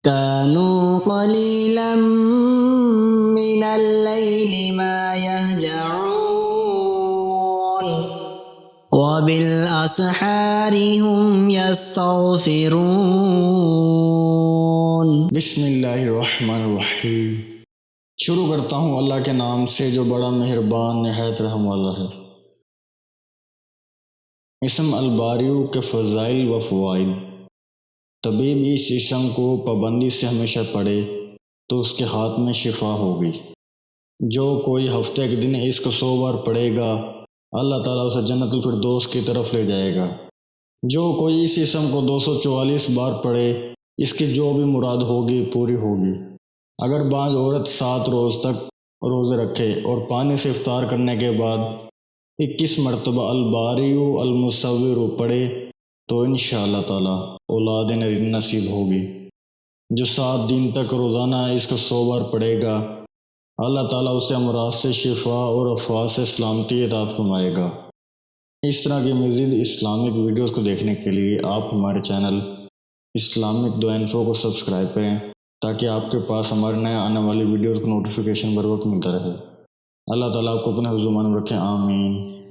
كانوا قليلا من الليل ما يهجعون وبالأسحار هم يستغفرون۔ بسم اللہ الرحمن الرحیم۔ شروع کرتا ہوں اللہ کے نام سے جو بڑا مہربان نہایت رحم والا ہے۔ اسم الباریو کے فضائل و فوائد۔ طبیب اس اسم کو پابندی سے ہمیشہ پڑھے تو اس کے ہاتھ میں شفا ہوگی۔ جو کوئی ہفتے کے دن اس کو 100 بار پڑھے گا اللہ تعالیٰ اسے جنت الفردوس کی طرف لے جائے گا۔ جو کوئی اس اسم کو 244 بار پڑھے اس کی جو بھی مراد ہوگی پوری ہوگی۔ اگر بعض عورت 7 روز تک روزے رکھے اور پانی سے افطار کرنے کے بعد 21 مرتبہ الباریو المصور پڑھے تو انشاءاللہ تعالی اولاد نصیب ہوگی۔ جو 7 دن تک روزانہ اس کو 100 بار پڑھے گا اللہ تعالیٰ اسے امراض سے شفا اور افات سے سلامتی عطا فرمائے گا۔ اس طرح کی مزید اسلامک ویڈیوز کو دیکھنے کے لیے آپ ہمارے چینل اسلامک دو انفو کو سبسکرائب کریں تاکہ آپ کے پاس ہمارے نئے آنے والی ویڈیوز کو نوٹیفیکیشن بر وقت ملتا رہے۔ اللہ تعالیٰ آپ کو اپنے حفظ و امان میں رکھیں، آمین۔